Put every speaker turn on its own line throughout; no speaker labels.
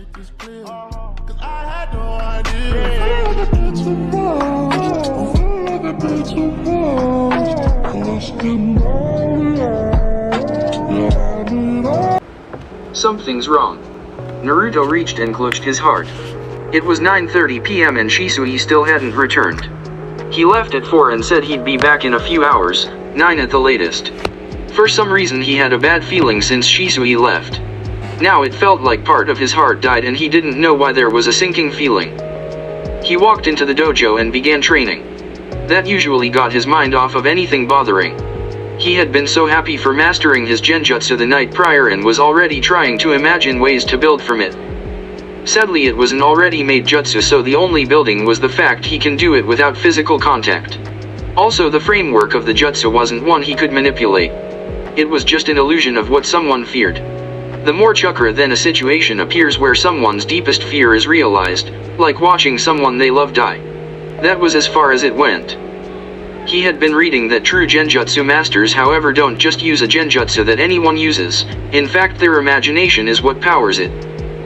make this clear. Cause I had no idea.
Something's wrong. Naruto reached and clutched his heart. It was 9:30 p.m. and Shisui still hadn't returned. He left at 4 and said he'd be back in a few hours, 9 at the latest. For some reason he had a bad feeling since Shisui left. Now it felt like part of his heart died and he didn't know why there was a sinking feeling. He walked into the dojo and began training. That usually got his mind off of anything bothering. He had been so happy for mastering his genjutsu the night prior and was already trying to imagine ways to build from it. Sadly it was an already made jutsu, so the only building was the fact he can do it without physical contact. Also the framework of the jutsu wasn't one he could manipulate. It was just an illusion of what someone feared. The more chakra then a situation appears where someone's deepest fear is realized, like watching someone they love die. That was as far as it went. He had been reading that true genjutsu masters however don't just use a genjutsu that anyone uses, in fact their imagination is what powers it.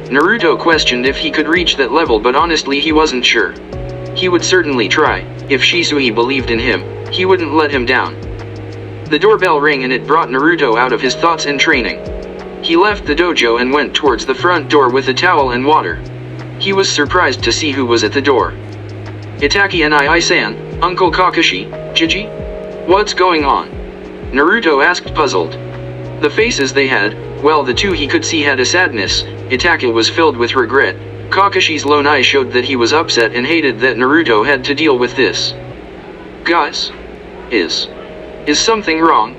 Naruto questioned if he could reach that level, but honestly he wasn't sure. He would certainly try. If Shisui believed in him, he wouldn't let him down. The doorbell rang and it brought Naruto out of his thoughts and training. He left the dojo and went towards the front door with a towel and water. He was surprised to see who was at the door. Itachi and I-san, Uncle Kakashi, Jiji? What's going on? Naruto asked, puzzled. The faces they had, well, the two he could see had a sadness. Itachi was filled with regret. Kakashi's lone eye showed that he was upset and hated that Naruto had to deal with this. Guys? Is something wrong?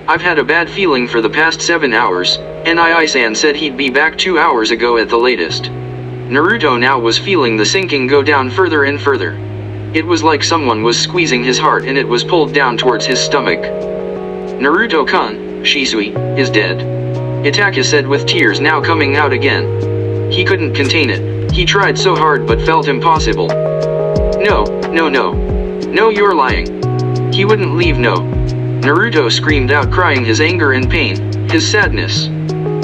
I've had a bad feeling for the past 7 hours, and I-san said he'd be back 2 hours ago at the latest. Naruto now was feeling the sinking go down further and further. It was like someone was squeezing his heart and it was pulled down towards his stomach. Naruto-kun, Shisui, is dead. Itachi said with tears now coming out again. He couldn't contain it. He tried so hard but felt impossible. No, you're lying. He wouldn't leave, no. Naruto screamed out, crying his anger and pain, his sadness.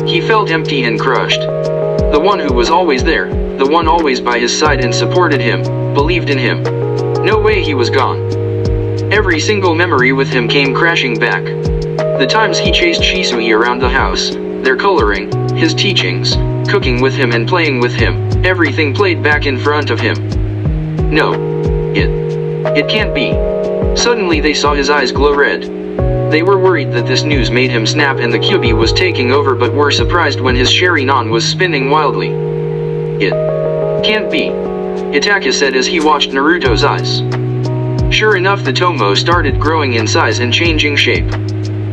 He felt empty and crushed. The one who was always there, the one always by his side and supported him, believed in him. No way he was gone. Every single memory with him came crashing back. The times he chased Shisui around the house, their coloring, his teachings, cooking with him and playing with him, everything played back in front of him. No. It can't be. Suddenly they saw his eyes glow red. They were worried that this news made him snap and the Kyuubi was taking over, but were surprised when his Sharingan was spinning wildly. It can't be, Itachi said as he watched Naruto's eyes. Sure enough, the tomo started growing in size and changing shape.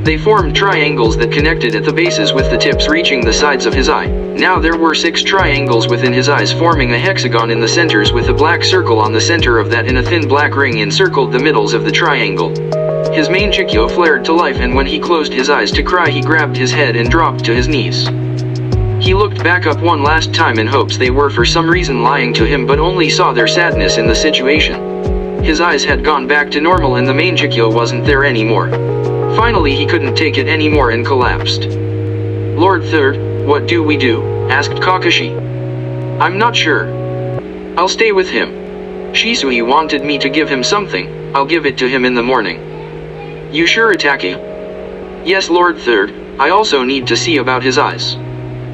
They formed triangles that connected at the bases with the tips reaching the sides of his eye. Now there were 6 triangles within his eyes, forming a hexagon in the centers with a black circle on the center of that, and a thin black ring encircled the middles of the triangle. His main Chikyo flared to life, and when he closed his eyes to cry he grabbed his head and dropped to his knees. He looked back up one last time in hopes they were for some reason lying to him, but only saw their sadness in the situation. His eyes had gone back to normal and the main Chikyo wasn't there anymore. Finally he couldn't take it anymore and collapsed. Lord Third, what do we do? Asked Kakashi. I'm not sure. I'll stay with him. Shisui wanted me to give him something, I'll give it to him in the morning. You sure, Itachi? Yes, Lord Third, I also need to see about his eyes.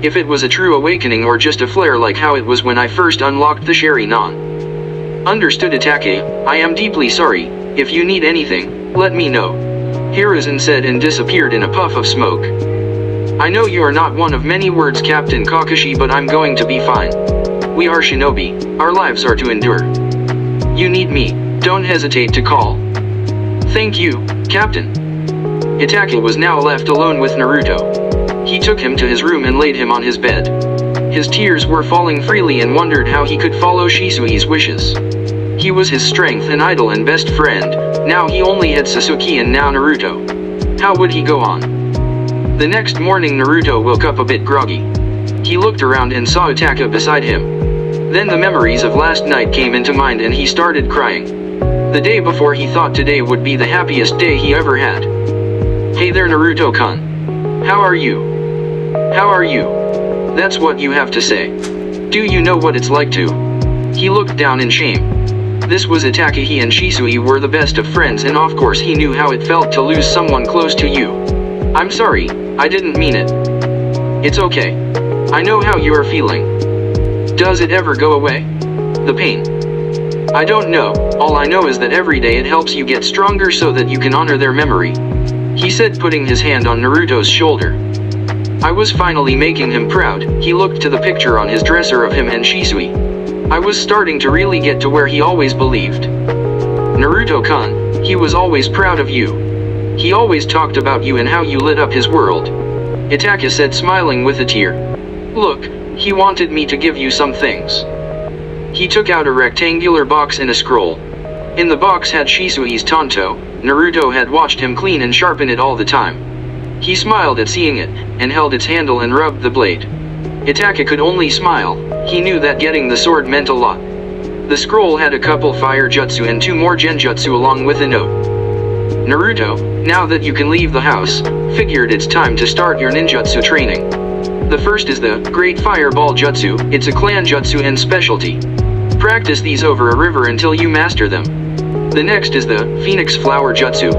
If it was a true awakening or just a flare like how it was when I first unlocked the Sharingan. Understood, Itachi. I am deeply sorry. If you need anything, let me know. Hiruzen said and disappeared in a puff of smoke. I know you are not one of many words, Captain Kakashi, but I'm going to be fine. We are shinobi, our lives are to endure. You need me, don't hesitate to call. Thank you, Captain. Itachi was now left alone with Naruto. He took him to his room and laid him on his bed. His tears were falling freely and wondered how he could follow Shisui's wishes. He was his strength and idol and best friend, now he only had Sasuke and now Naruto. How would he go on? The next morning Naruto woke up a bit groggy. He looked around and saw Itachi beside him. Then the memories of last night came into mind and he started crying. The day before he thought today would be the happiest day he ever had. Hey there, Naruto-kun. How are you? How are you? That's what you have to say. Do you know what it's like to? He looked down in shame. This was Itachi. He and Shisui were the best of friends, and of course he knew how it felt to lose someone close to you. I'm sorry, I didn't mean it. It's okay. I know how you are feeling. Does it ever go away? The pain. I don't know, all I know is that every day it helps you get stronger so that you can honor their memory. He said, putting his hand on Naruto's shoulder. I was finally making him proud. He looked to the picture on his dresser of him and Shisui. I was starting to really get to where he always believed. Naruto-kun, he was always proud of you. He always talked about you and how you lit up his world. Itachi said, smiling with a tear. Look, he wanted me to give you some things. He took out a rectangular box and a scroll. In the box had Shisui's tanto. Naruto had watched him clean and sharpen it all the time. He smiled at seeing it, and held its handle and rubbed the blade. Itachi could only smile. He knew that getting the sword meant a lot. The scroll had a couple fire jutsu and 2 more genjutsu along with a note. Naruto, now that you can leave the house, figured it's time to start your ninjutsu training. The first is the Great Fireball Jutsu. It's a clan jutsu and specialty. Practice these over a river until you master them. The next is the Phoenix Flower Jutsu.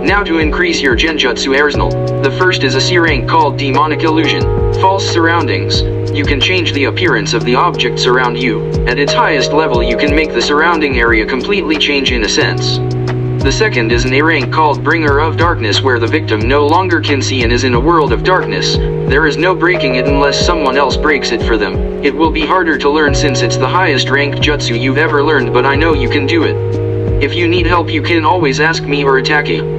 Now to increase your genjutsu arsenal, the first is a C rank called Demonic Illusion. False surroundings. You can change the appearance of the objects around you. At its highest level you can make the surrounding area completely change in a sense. The second is an A rank called Bringer of Darkness, where the victim no longer can see and is in a world of darkness. There is no breaking it unless someone else breaks it for them. It will be harder to learn since it's the highest ranked jutsu you've ever learned, but I know you can do it. If you need help you can always ask me or Itachi.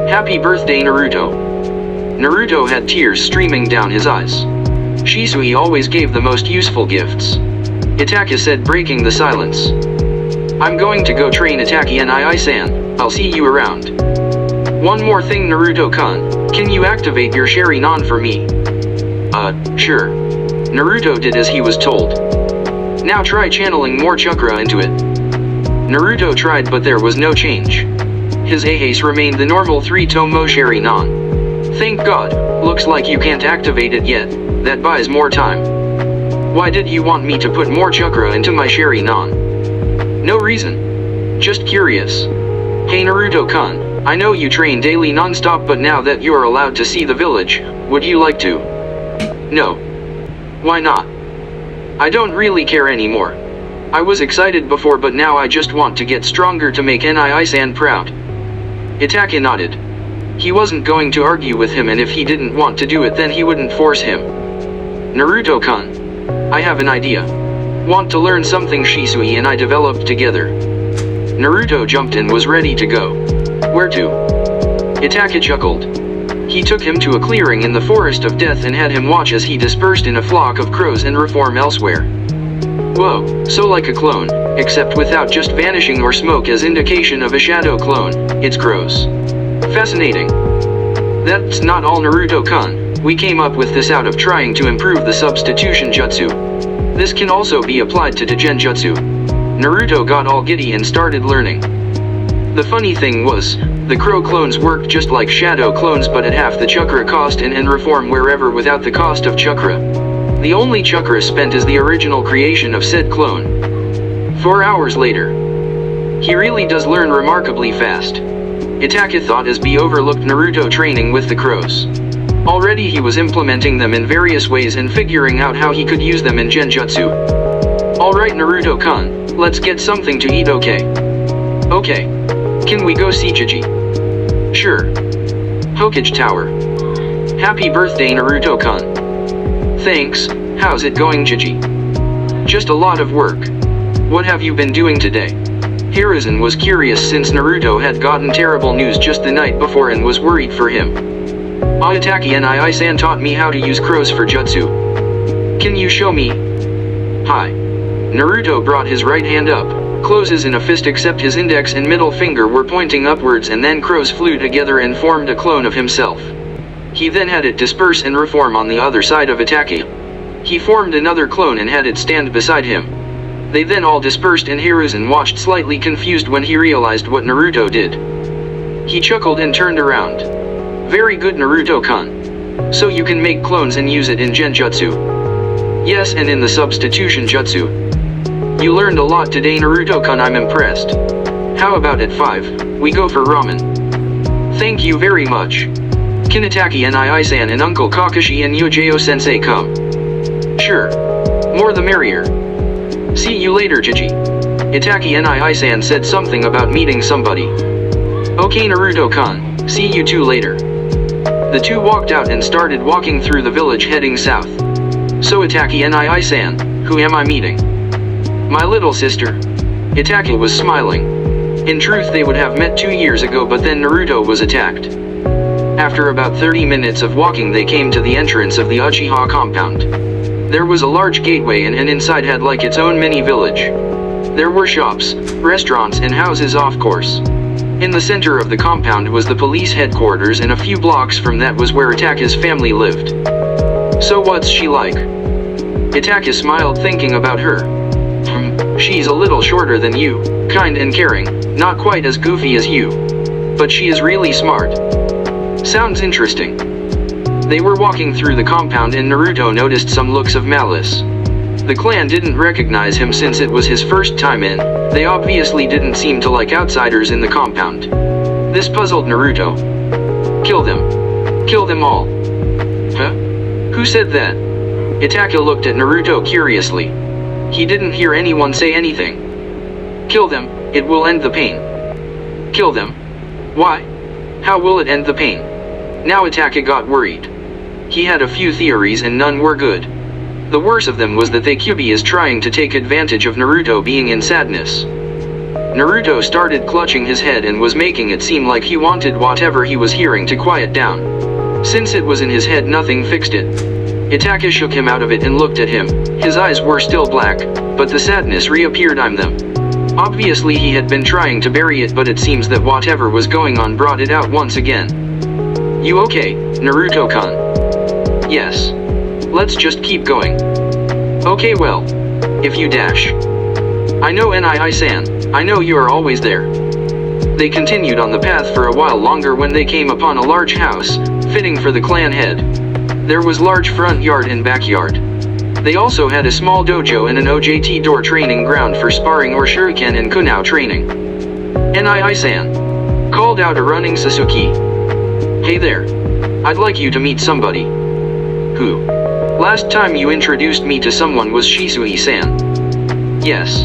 Happy birthday, Naruto. Naruto had tears streaming down his eyes. Shisui always gave the most useful gifts. Itachi said, breaking the silence. I'm going to go train Itachi Nii-san. I'll see you around. One more thing, Naruto-kun. Can you activate your Sharingan for me? Sure. Naruto did as he was told. Now try channeling more chakra into it. Naruto tried, but there was no change. His Ace remained the normal 3-tomo Sharingan. Thank God. Looks like you can't activate it yet. That buys more time. Why did you want me to put more chakra into my Sharingan? No reason. Just curious. Hey Naruto-kun, I know you train daily non-stop, but now that you are allowed to see the village, would you like to? No. Why not? I don't really care anymore. I was excited before, but now I just want to get stronger to make Nii-san proud. Itachi nodded. He wasn't going to argue with him, and if he didn't want to do it then he wouldn't force him. Naruto-kun, I have an idea. Want to learn something Shisui and I developed together? Naruto jumped and was ready to go. Where to? Itachi chuckled. He took him to a clearing in the forest of death and had him watch as he dispersed in a flock of crows and reform elsewhere. Whoa, so like a clone, except without just vanishing or smoke as indication of a shadow clone. It's crows. Fascinating. That's not all, Naruto-kun. We came up with this out of trying to improve the substitution jutsu. This can also be applied to genjutsu. Naruto got all giddy and started learning. The funny thing was, the crow clones worked just like shadow clones but at half the chakra cost and reform wherever without the cost of chakra. The only chakra spent is the original creation of said clone. 4 hours later. He really does learn remarkably fast. Itachi thought as he overlooked Naruto training with the crows. Already he was implementing them in various ways and figuring out how he could use them in genjutsu. Alright Naruto-kun, let's get something to eat, okay? Okay. Can we go see Jiji? Sure. Hokage Tower. Happy birthday Naruto-kun. Thanks, how's it going Jiji? Just a lot of work. What have you been doing today? Hiruzen was curious since Naruto had gotten terrible news just the night before and was worried for him. Itachi Nii-san taught me how to use crows for jutsu. Can you show me? Hi. Naruto brought his right hand up, closes in a fist except his index and middle finger were pointing upwards, and then crows flew together and formed a clone of himself. He then had it disperse and reform on the other side of Itachi. He formed another clone and had it stand beside him. They then all dispersed and Hiruzen watched slightly confused when he realized what Naruto did. He chuckled and turned around. Very good Naruto-kun. So you can make clones and use it in genjutsu. Yes, and in the substitution jutsu. You learned a lot today, Naruto-kun. I'm impressed. How about at 5, we go for ramen? Thank you very much. Kinitaki and I-san and Uncle Kakashi and Yojeo-sensei come. Sure. More the merrier. See you later, Jiji. Itaki and I-san said something about meeting somebody. Okay, Naruto-kun, see you two later. The two walked out and started walking through the village heading south. So Itaki and I-san, who am I meeting? My little sister. Itaki was smiling. In truth, they would have met 2 years ago, but then Naruto was attacked. After about 30 minutes of walking, they came to the entrance of the Uchiha compound. There was a large gateway and inside had like its own mini village. There were shops, restaurants and houses of course. In the center of the compound was the police headquarters, and a few blocks from that was where Itaka's family lived. So what's she like? Itaka smiled thinking about her. She's a little shorter than you, kind and caring, not quite as goofy as you. But she is really smart. Sounds interesting. They were walking through the compound and Naruto noticed some looks of malice. The clan didn't recognize him since it was his first time in. They obviously didn't seem to like outsiders in the compound. This puzzled Naruto. Kill them. Kill them all. Huh? Who said that? Itaka looked at Naruto curiously. He didn't hear anyone say anything. Kill them, it will end the pain. Kill them? Why? How will it end the pain? Now Itaka got worried. He had a few theories and none were good. The worst of them was that the Kyuubi is trying to take advantage of Naruto being in sadness. Naruto started clutching his head and was making it seem like he wanted whatever he was hearing to quiet down. Since it was in his head, nothing fixed it. Itaka shook him out of it and looked at him. His eyes were still black, but the sadness reappeared on them. Obviously he had been trying to bury it, but it seems that whatever was going on brought it out once again. You okay, Naruto-kun? Yes. Let's just keep going. Okay, well. If you dash. I know Nii-san, I know you are always there. They continued on the path for a while longer when they came upon a large house, fitting for the clan head. There was large front yard and backyard. They also had a small dojo and an OJT door training ground for sparring or shuriken and kunao training. Nii-san called out a running Sasuke. Hey there. I'd like you to meet somebody. Who? Last time you introduced me to someone was Shisui-san. Yes.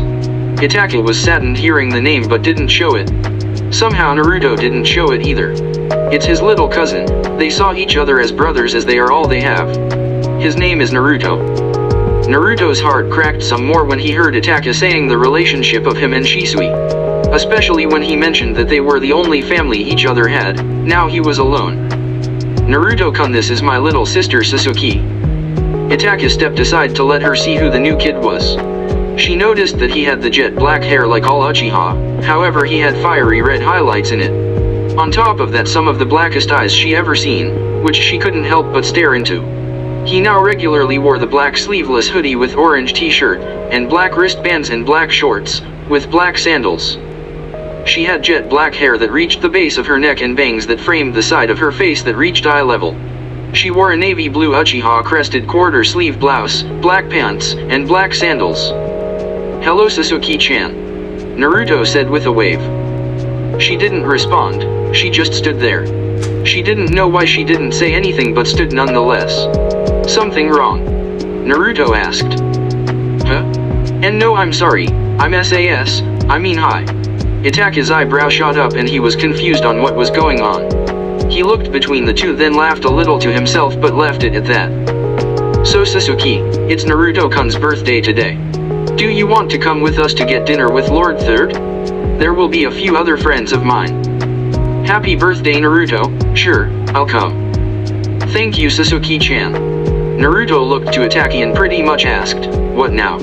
Itaka was saddened hearing the name but didn't show it. Somehow Naruto didn't show it either. It's his little cousin. They saw each other as brothers, as they are all they have. His name is Naruto. Naruto's heart cracked some more when he heard Itaka saying the relationship of him and Shisui. Especially when he mentioned that they were the only family each other had. Now he was alone. Naruto-kun, this is my little sister Sasuke. Itaka stepped aside to let her see who the new kid was. She noticed that he had the jet black hair like all Uchiha, however he had fiery red highlights in it. On top of that, some of the blackest eyes she ever seen, which she couldn't help but stare into. He now regularly wore the black sleeveless hoodie with orange t-shirt, and black wristbands and black shorts, with black sandals. She had jet black hair that reached the base of her neck and bangs that framed the side of her face that reached eye level. She wore a navy blue Uchiha crested quarter sleeve blouse, black pants, and black sandals. Hello Sasuke-chan. Naruto said with a wave. She didn't respond, she just stood there. She didn't know why she didn't say anything but stood nonetheless. Something wrong? Naruto asked. Huh? And no, I'm sorry, I'm SAS, I mean hi. Itaka's eyebrow shot up and he was confused on what was going on. He looked between the two, then laughed a little to himself but left it at that. So Sasuke, it's Naruto-kun's birthday today. Do you want to come with us to get dinner with Lord Third? There will be a few other friends of mine. Happy birthday Naruto, sure, I'll come. Thank you Sasuke-chan. Naruto looked to Itaki and pretty much asked, what now?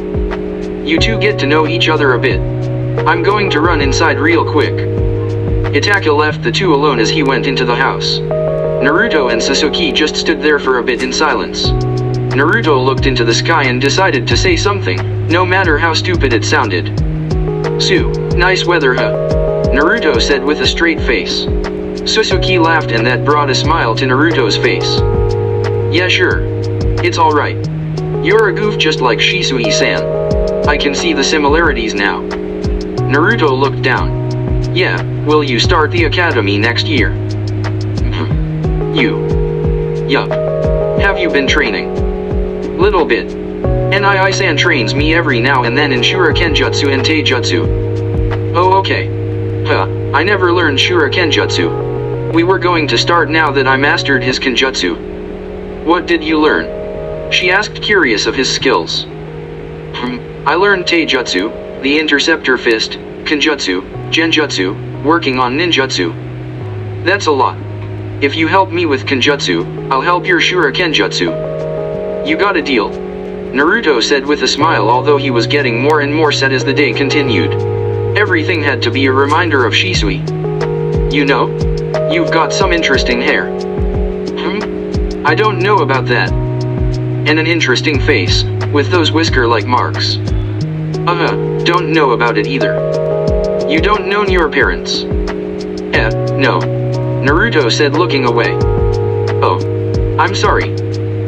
You two get to know each other a bit. I'm going to run inside real quick. Itaka left the two alone as he went into the house. Naruto and Sasuke just stood there for a bit in silence. Naruto looked into the sky and decided to say something, no matter how stupid it sounded. Su, nice weather huh? Naruto said with a straight face. Sasuke laughed and that brought a smile to Naruto's face. Yeah sure. It's alright. You're a goof just like Shisui-san. I can see the similarities now. Naruto looked down. Yeah, will you start the academy next year? You. Yup. Have you been training? Little bit. Nii-san trains me every now and then in Shurikenjutsu and Taijutsu. Oh okay. I never learned Shurikenjutsu. We were going to start now that I mastered his Kenjutsu. What did you learn? She asked, curious of his skills. I learned Taijutsu, the Interceptor Fist, Kenjutsu, Genjutsu, working on ninjutsu. That's a lot. If you help me with Kenjutsu, I'll help your Shurikenjutsu. You got a deal. Naruto said with a smile, although he was getting more and more sad as the day continued. Everything had to be a reminder of Shisui. You know? You've got some interesting hair. I don't know about that. And an interesting face, with those whisker-like marks. Don't know about it either. You don't know your parents? No. Naruto said, looking away. Oh. I'm sorry.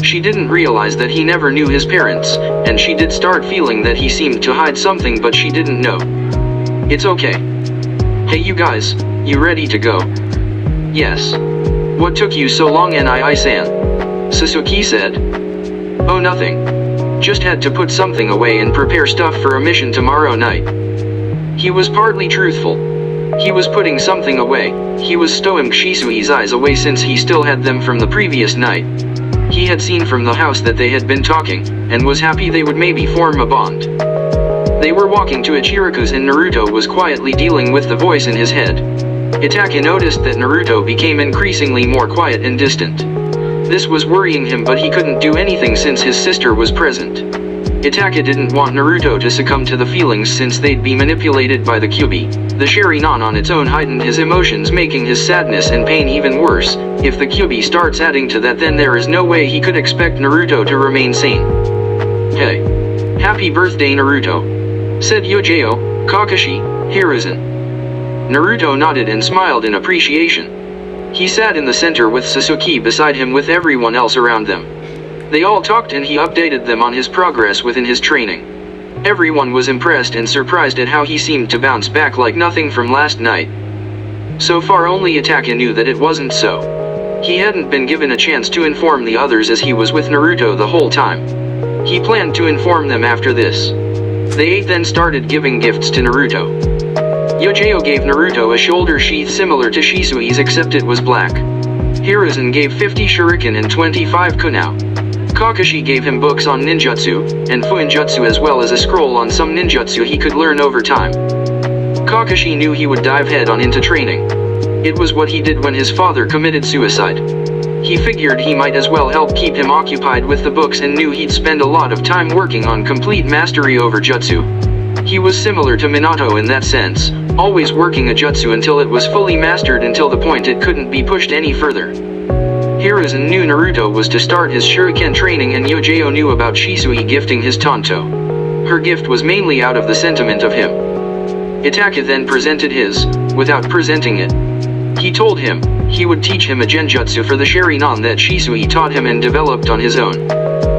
She didn't realize that he never knew his parents, and she did start feeling that he seemed to hide something, but she didn't know. It's okay. Hey you guys, you ready to go? Yes. What took you so long, Nii-san? Sasuke said. Oh nothing. Just had to put something away and prepare stuff for a mission tomorrow night. He was partly truthful. He was putting something away. He was stowing Shisui's eyes away since he still had them from the previous night. He had seen from the house that they had been talking, and was happy they would maybe form a bond. They were walking to Ichiraku's and Naruto was quietly dealing with the voice in his head. Itachi noticed that Naruto became increasingly more quiet and distant. This was worrying him, but he couldn't do anything since his sister was present. Itachi didn't want Naruto to succumb to the feelings since they'd be manipulated by the Kyuubi. The Sharingan on its own heightened his emotions, making his sadness and pain even worse. If the Kyuubi starts adding to that, then there is no way he could expect Naruto to remain sane. Hey. Happy birthday Naruto, said Yojao, Kakashi, Hiruzen. Naruto nodded and smiled in appreciation. He sat in the center with Sasuke beside him with everyone else around them. They all talked and he updated them on his progress within his training. Everyone was impressed and surprised at how he seemed to bounce back like nothing from last night. So far only Itachi knew that it wasn't so. He hadn't been given a chance to inform the others as he was with Naruto the whole time. He planned to inform them after this. They then started giving gifts to Naruto. Yojao gave Naruto a shoulder sheath similar to Shisui's except it was black. Hiruzen gave 50 shuriken and 25 kunao. Kakashi gave him books on ninjutsu, and fuinjutsu as well as a scroll on some ninjutsu he could learn over time. Kakashi knew he would dive head on into training. It was what he did when his father committed suicide. He figured he might as well help keep him occupied with the books and knew he'd spend a lot of time working on complete mastery over jutsu. He was similar to Minato in that sense, always working a jutsu until it was fully mastered until the point it couldn't be pushed any further. Hiruzen knew Naruto was to start his shuriken training and Yojao knew about Shisui gifting his tanto. Her gift was mainly out of the sentiment of him. Itachi then presented his, without presenting it. He told him, he would teach him a genjutsu for the Sharingan that Shisui taught him and developed on his own.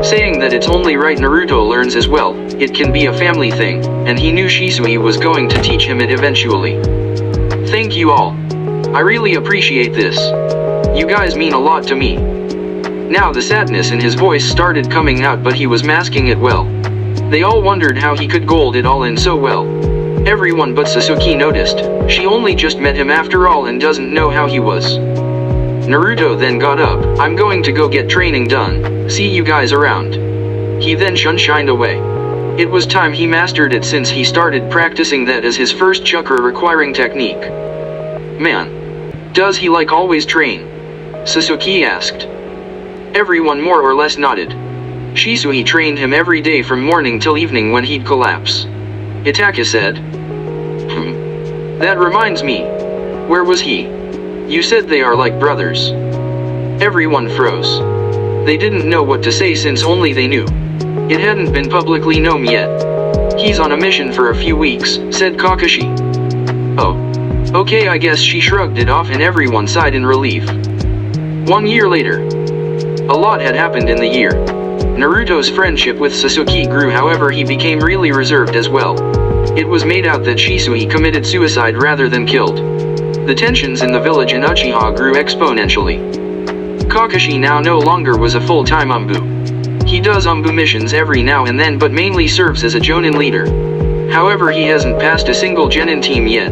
Saying that it's only right Naruto learns as well, it can be a family thing, and he knew Shisui was going to teach him it eventually. Thank you all. I really appreciate this. You guys mean a lot to me. Now the sadness in his voice started coming out, but he was masking it well. They all wondered how he could hold it all in so well. Everyone but Sasuke noticed. She only just met him after all and doesn't know how he was. Naruto then got up. I'm going to go get training done. See you guys around. He then shined away. It was time he mastered it since he started practicing that as his first chakra requiring technique. Man. Does he like always train? Sasuke asked. Everyone more or less nodded. Shisui trained him every day from morning till evening when he'd collapse. Itachi said. That reminds me. Where was he? You said they are like brothers. Everyone froze. They didn't know what to say since only they knew. It hadn't been publicly known yet. He's on a mission for a few weeks, said Kakashi. Oh. Okay, I guess she shrugged it off and everyone sighed in relief. 1 year later. A lot had happened in the year. Naruto's friendship with Sasuke grew, however he became really reserved as well. It was made out that Shisui committed suicide rather than killed. The tensions in the village and Uchiha grew exponentially. Kakashi now no longer was a full-time Umbu. He does Umbu missions every now and then but mainly serves as a Jonin leader. However, he hasn't passed a single Genin team yet.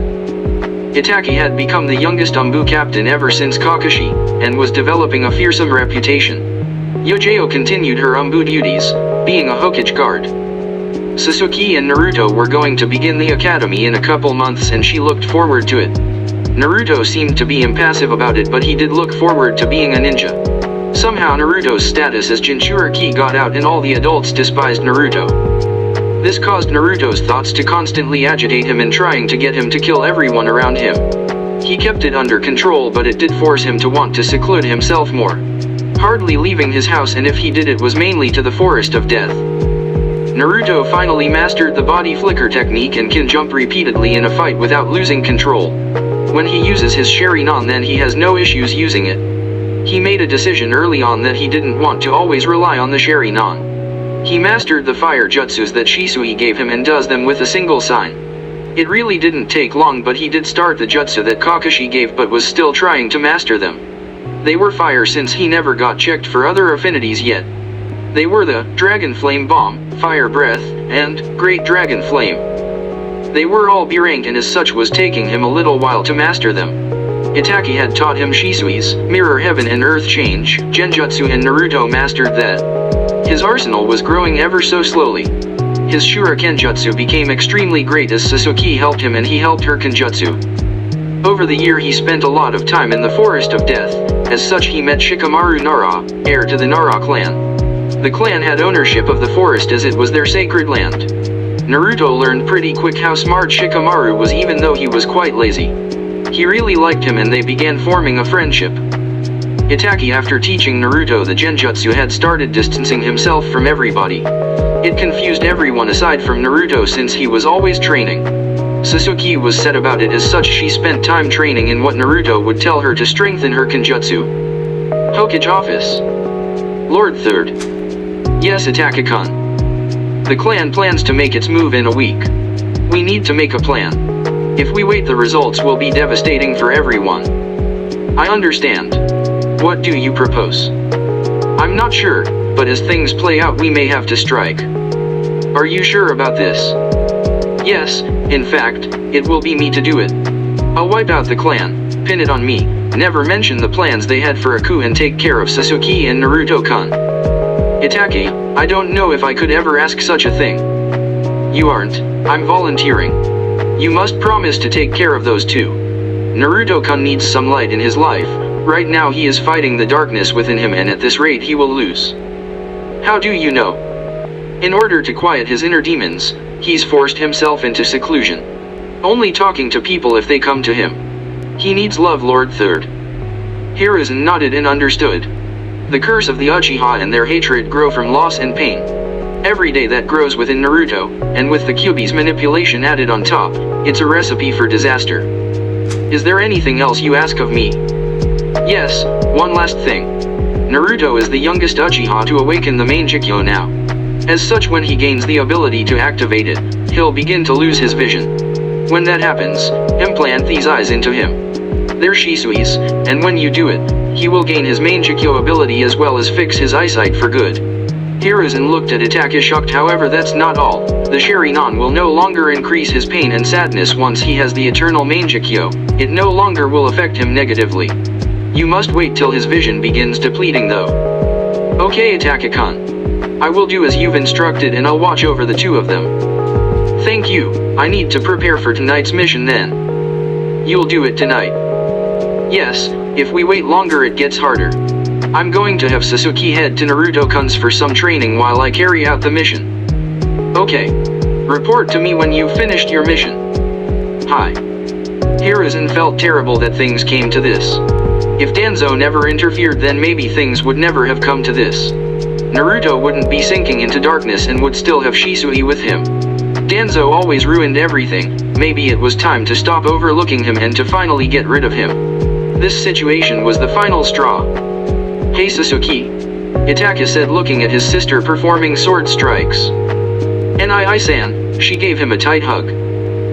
Itachi had become the youngest Umbu captain ever since Kakashi, and was developing a fearsome reputation. Yojao continued her Umbu duties, being a Hokage guard. Sasuke and Naruto were going to begin the academy in a couple months and she looked forward to it. Naruto seemed to be impassive about it, but he did look forward to being a ninja. Somehow Naruto's status as Jinchuriki got out and all the adults despised Naruto. This caused Naruto's thoughts to constantly agitate him and trying to get him to kill everyone around him. He kept it under control, but it did force him to want to seclude himself more. Hardly leaving his house, and if he did it was mainly to the forest of death. Naruto finally mastered the body flicker technique and can jump repeatedly in a fight without losing control. When he uses his Sharingan, then he has no issues using it. He made a decision early on that he didn't want to always rely on the Sharingan. He mastered the fire jutsus that Shisui gave him and does them with a single sign. It really didn't take long, but he did start the jutsu that Kakashi gave but was still trying to master them. They were fire since he never got checked for other affinities yet. They were the Dragon Flame Bomb, Fire Breath, and Great Dragon Flame. They were all B rank and as such was taking him a little while to master them. Itachi had taught him Shisui's Mirror Heaven and Earth Change, Genjutsu, and Naruto mastered that. His arsenal was growing ever so slowly. His Shuriken Jutsu became extremely great as Sasuke helped him and he helped her Kenjutsu. Over the year he spent a lot of time in the Forest of Death. As such he met Shikamaru Nara, heir to the Nara clan. The clan had ownership of the forest as it was their sacred land. Naruto learned pretty quick how smart Shikamaru was, even though he was quite lazy. He really liked him and they began forming a friendship. Itachi, after teaching Naruto the Genjutsu, had started distancing himself from everybody. It confused everyone aside from Naruto since he was always training. Sasuke was sad about it, as such she spent time training in what Naruto would tell her to strengthen her Kenjutsu. Hokage office. Lord 3rd. Yes, Itachi-kun. The clan plans to make its move in a week. We need to make a plan. If we wait, the results will be devastating for everyone. I understand. What do you propose? I'm not sure, but as things play out we may have to strike. Are you sure about this? Yes, in fact, it will be me to do it. I'll wipe out the clan, pin it on me, never mention the plans they had for a coup, and take care of Sasuke and Naruto-kun. Itachi, I don't know if I could ever ask such a thing. You aren't. I'm volunteering. You must promise to take care of those two. Naruto-kun needs some light in his life. Right now he is fighting the darkness within him, and at this rate he will lose. How do you know? In order to quiet his inner demons, he's forced himself into seclusion. Only talking to people if they come to him. He needs love, Lord 3rd. Hiruzen nodded and understood. The curse of the Uchiha and their hatred grow from loss and pain. Every day that grows within Naruto, and with the Kyuubi's manipulation added on top, it's a recipe for disaster. Is there anything else you ask of me? Yes, one last thing. Naruto is the youngest Uchiha to awaken the main Jikyo now. As such, when he gains the ability to activate it, he'll begin to lose his vision. When that happens, implant these eyes into him. They're Shisui's, and when you do it, he will gain his main Jikyo ability as well as fix his eyesight for good. Hiruzen looked at Itachi shocked. However, that's not all. The Sharingan will no longer increase his pain and sadness once he has the eternal main Jikyo. It no longer will affect him negatively. You must wait till his vision begins depleting though. Okay, Itachi-kun. I will do as you've instructed and I'll watch over the two of them. Thank you. I need to prepare for tonight's mission then. You'll do it tonight. Yes, if we wait longer it gets harder. I'm going to have Sasuke head to Naruto-kun's for some training while I carry out the mission. Okay. Report to me when you've finished your mission. Hi. Hiruzen felt terrible that things came to this. If Danzo never interfered, then maybe things would never have come to this. Naruto wouldn't be sinking into darkness and would still have Shisui with him. Danzo always ruined everything. Maybe it was time to stop overlooking him and to finally get rid of him. This situation was the final straw. Hey Sasuke. Itaka said, looking at his sister performing sword strikes. Nai-san, she gave him a tight hug.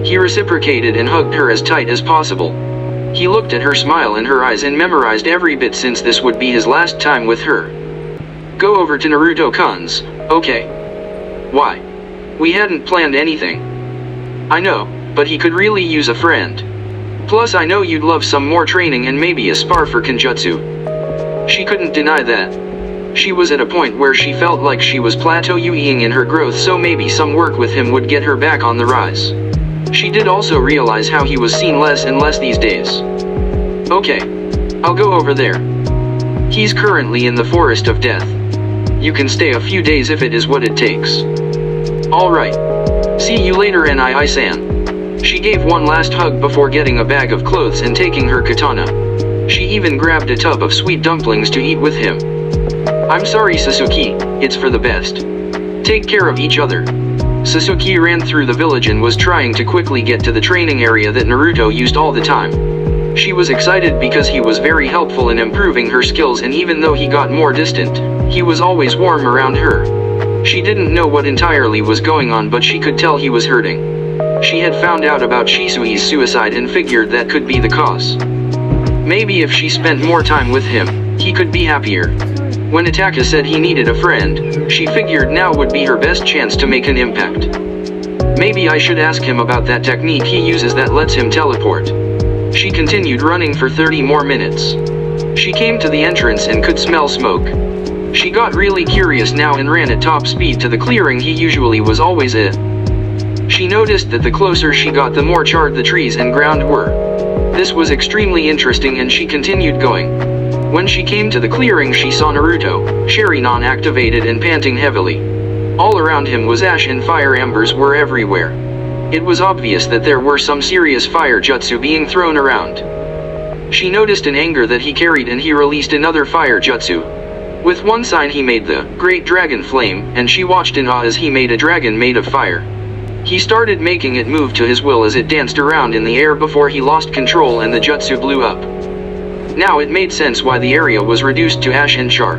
He reciprocated and hugged her as tight as possible. He looked at her smile in her eyes and memorized every bit, since this would be his last time with her. Go over to Naruto-kun's, okay? Why? We hadn't planned anything. I know, but he could really use a friend. Plus I know you'd love some more training and maybe a spar for Kenjutsu. She couldn't deny that. She was at a point where she felt like she was plateauing in her growth, so maybe some work with him would get her back on the rise. She did also realize how he was seen less and less these days. Okay. I'll go over there. He's currently in the Forest of Death. You can stay a few days if it is what it takes. Alright. See you later, Nai-san. She gave one last hug before getting a bag of clothes and taking her katana. She even grabbed a tub of sweet dumplings to eat with him. I'm sorry, Sasuke, it's for the best. Take care of each other. Sasuke ran through the village and was trying to quickly get to the training area that Naruto used all the time. She was excited because he was very helpful in improving her skills, and even though he got more distant, he was always warm around her. She didn't know what entirely was going on, but she could tell he was hurting. She had found out about Shisui's suicide and figured that could be the cause. Maybe if she spent more time with him, he could be happier. When Itaka said he needed a friend, she figured now would be her best chance to make an impact. Maybe I should ask him about that technique he uses that lets him teleport. She continued running for 30 more minutes. She came to the entrance and could smell smoke. She got really curious now and ran at top speed to the clearing he usually was always at. She noticed that the closer she got, the more charred the trees and ground were. This was extremely interesting, and she continued going. When she came to the clearing, she saw Naruto, Sharingan activated and panting heavily. All around him was ash and fire embers were everywhere. It was obvious that there were some serious fire jutsu being thrown around. She noticed in anger that he carried and he released another fire jutsu. With one sign he made the Great Dragon Flame, and she watched in awe as he made a dragon made of fire. He started making it move to his will as it danced around in the air before he lost control and the jutsu blew up. Now it made sense why the area was reduced to ash and char.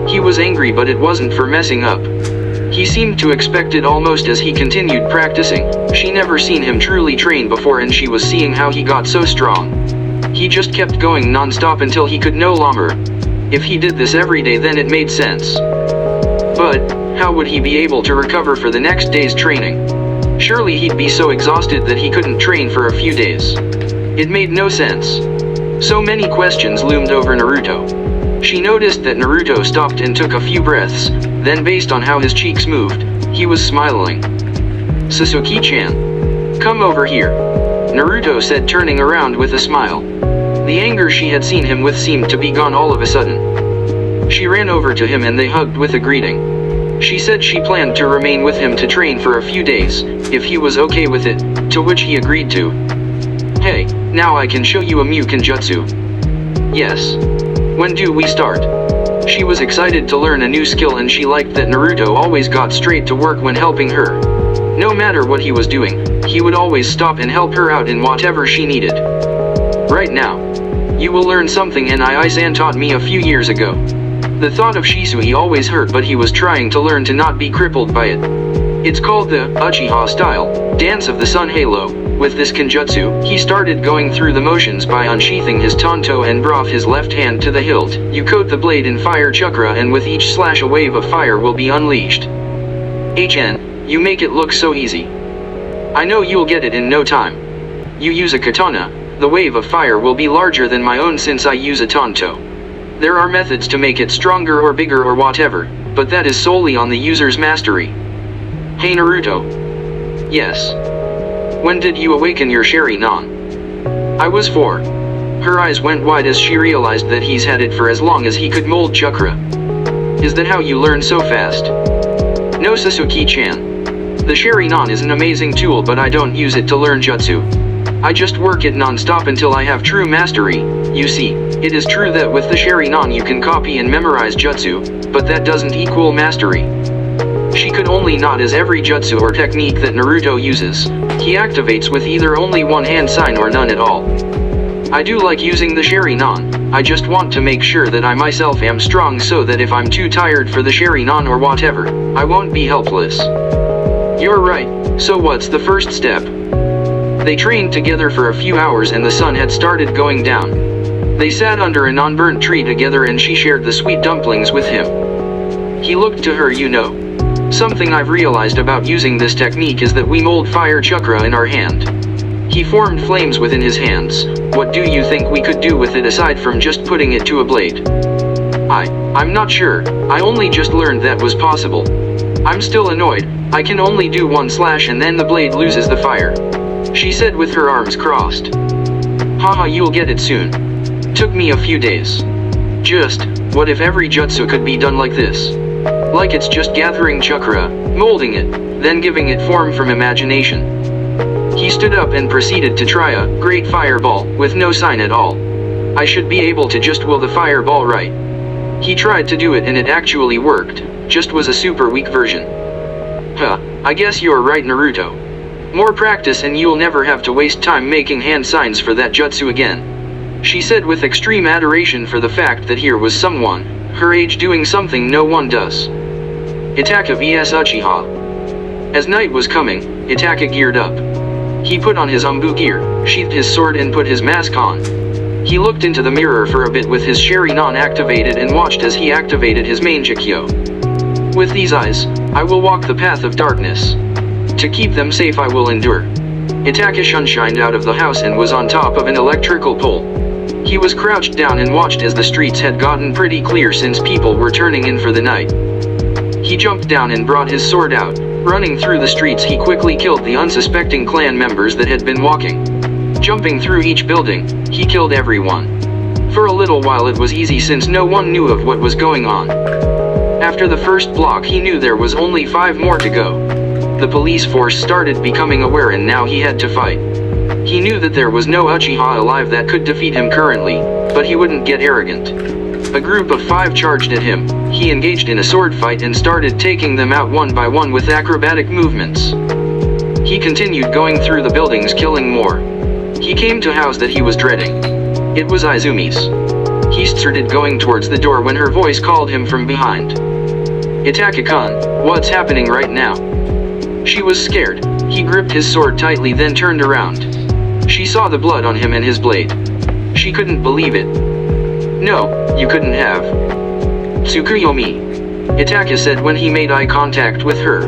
He was angry, but it wasn't for messing up. He seemed to expect it almost as he continued practicing. She never seen him truly train before, and she was seeing how he got so strong. He just kept going non-stop until he could no longer. If he did this every day, then it made sense. But how would he be able to recover for the next day's training? Surely he'd be so exhausted that he couldn't train for a few days. It made no sense. So many questions loomed over Naruto. She noticed that Naruto stopped and took a few breaths, then based on how his cheeks moved, he was smiling. Sasuke-chan. Come over here. Naruto said, turning around with a smile. The anger she had seen him with seemed to be gone all of a sudden. She ran over to him and they hugged with a greeting. She said she planned to remain with him to train for a few days, if he was okay with it, to which he agreed to. Hey, now I can show you a Mu Kenjutsu. Yes. When do we start? She was excited to learn a new skill, and she liked that Naruto always got straight to work when helping her. No matter what he was doing, he would always stop and help her out in whatever she needed. Right now. You will learn something Nai-san taught me a few years ago. The thought of Shisui always hurt, but he was trying to learn to not be crippled by it. It's called the uchiha style, Dance of the Sun Halo. With this Kenjutsu, he started going through the motions by unsheathing his tanto and brought his left hand to the hilt. You coat the blade in fire chakra, and with each slash a wave of fire will be unleashed. You make it look so easy. I know you'll get it in no time. You use a katana, the wave of fire will be larger than my own since I use a tanto. There are methods to make it stronger or bigger or whatever, but that is solely on the user's mastery. Hey Naruto. Yes. When did you awaken your Sharingan? I was 4. Her eyes went wide as she realized that he's had it for as long as he could mold chakra. Is that how you learn so fast? No, Sasuke-chan. The Sharingan is an amazing tool, but I don't use it to learn jutsu. I just work it non-stop until I have true mastery. You see, it is true that with the Sharingan you can copy and memorize jutsu, but that doesn't equal mastery. She could only nod as every jutsu or technique that Naruto uses, he activates with either only one hand sign or none at all. I do like using the Sharingan. I just want to make sure that I myself am strong so that if I'm too tired for the Sharingan or whatever, I won't be helpless. You're right, so what's the first step? They trained together for a few hours and the sun had started going down. They sat under a non-burnt tree together and she shared the sweet dumplings with him. He looked to her. Something I've realized about using this technique is that we mold fire chakra in our hand. He formed flames within his hands. What do you think we could do with it aside from just putting it to a blade? I'm not sure. I only just learned that was possible. I'm still annoyed. I can only do one slash and then the blade loses the fire. She said with her arms crossed. Haha, you'll get it soon. Took me a few days. Just, what if every jutsu could be done like this? Like it's just gathering chakra, molding it, then giving it form from imagination. He stood up and proceeded to try a great fireball, with no sign at all. I should be able to just will the fireball right. He tried to do it and it actually worked, just was a super weak version. I guess you're right, Naruto. More practice and you'll never have to waste time making hand signs for that jutsu again. She said with extreme adoration for the fact that here was someone, her age, doing something no one does. Itaka vs Uchiha. As night was coming, Itaka geared up. He put on his umbu gear, sheathed his sword and put his mask on. He looked into the mirror for a bit with his Sharingan activated and watched as he activated his main Jikyo. With these eyes, I will walk the path of darkness. To keep them safe I will endure. Itaka shunshined out of the house and was on top of an electrical pole. He was crouched down and watched as the streets had gotten pretty clear since people were turning in for the night. He jumped down and brought his sword out. Running through the streets he quickly killed the unsuspecting clan members that had been walking. Jumping through each building, he killed everyone. For a little while it was easy since no one knew of what was going on. After the first block he knew there was only 5 more to go. The police force started becoming aware and now he had to fight. He knew that there was no Uchiha alive that could defeat him currently, but he wouldn't get arrogant. A group of 5 charged at him. He engaged in a sword fight and started taking them out one by one with acrobatic movements. He continued going through the buildings killing more. He came to a house that he was dreading. It was Izumi's. He started going towards the door when her voice called him from behind. Itaka-kun, what's happening right now? She was scared. He gripped his sword tightly then turned around. She saw the blood on him and his blade. She couldn't believe it. No, you couldn't have. Tsukuyomi. Itaka said when he made eye contact with her.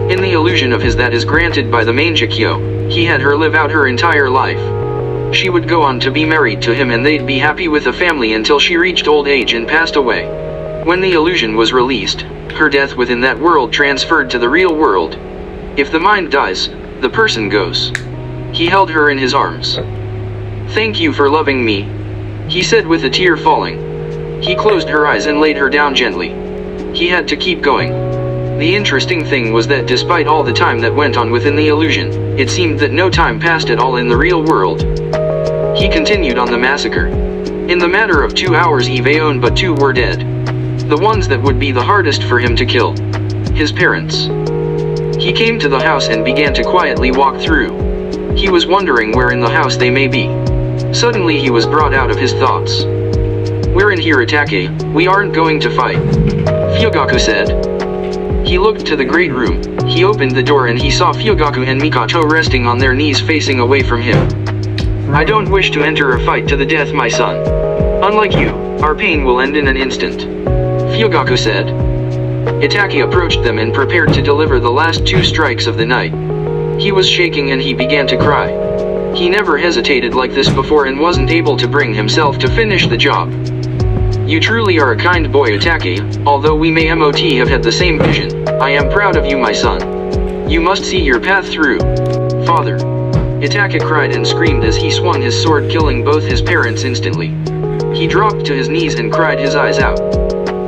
In the illusion of his that is granted by the main Jikyo, he had her live out her entire life. She would go on to be married to him and they'd be happy with a family until she reached old age and passed away. When the illusion was released, her death within that world transferred to the real world. If the mind dies, the person goes. He held her in his arms. Thank you for loving me, he said with a tear falling. He closed her eyes and laid her down gently. He had to keep going. The interesting thing was that despite all the time that went on within the illusion, it seemed that no time passed at all in the real world. He continued on the massacre. In the matter of 2 hours Evaon but 2 were dead. The ones that would be the hardest for him to kill. His parents. He came to the house and began to quietly walk through. He was wondering where in the house they may be. Suddenly he was brought out of his thoughts. We're in here, Itake, we aren't going to fight. Fugaku said. He looked to the great room. He opened the door and he saw Fugaku and Mikoto resting on their knees facing away from him. I don't wish to enter a fight to the death, my son. Unlike you, our pain will end in an instant. Fugaku said. Itake approached them and prepared to deliver the last 2 strikes of the night. He was shaking and he began to cry. He never hesitated like this before and wasn't able to bring himself to finish the job. You truly are a kind boy, Itake, although we may not have had the same vision. I am proud of you, my son. You must see your path through. Father. Itake cried and screamed as he swung his sword, killing both his parents instantly. He dropped to his knees and cried his eyes out.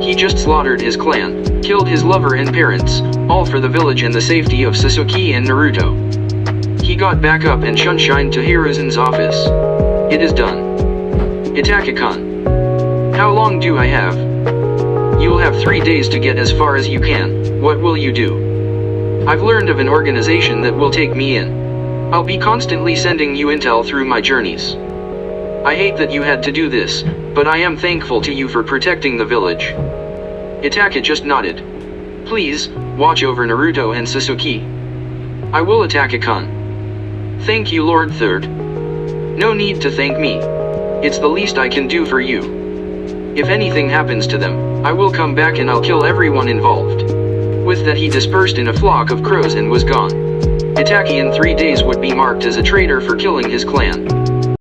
He just slaughtered his clan, killed his lover and parents, all for the village and the safety of Sasuke and Naruto. He got back up and shunshined to Hiruzen's office. It is done. Itaka-kun. How long do I have? You'll have 3 days to get as far as you can. What will you do? I've learned of an organization that will take me in. I'll be constantly sending you intel through my journeys. I hate that you had to do this, but I am thankful to you for protecting the village. Itachi just nodded. Please, watch over Naruto and Sasuke. I will, Itachi-kun. Thank you, Lord Third. No need to thank me. It's the least I can do for you. If anything happens to them, I will come back and I'll kill everyone involved. With that he dispersed in a flock of crows and was gone. Itachi in 3 days would be marked as a traitor for killing his clan.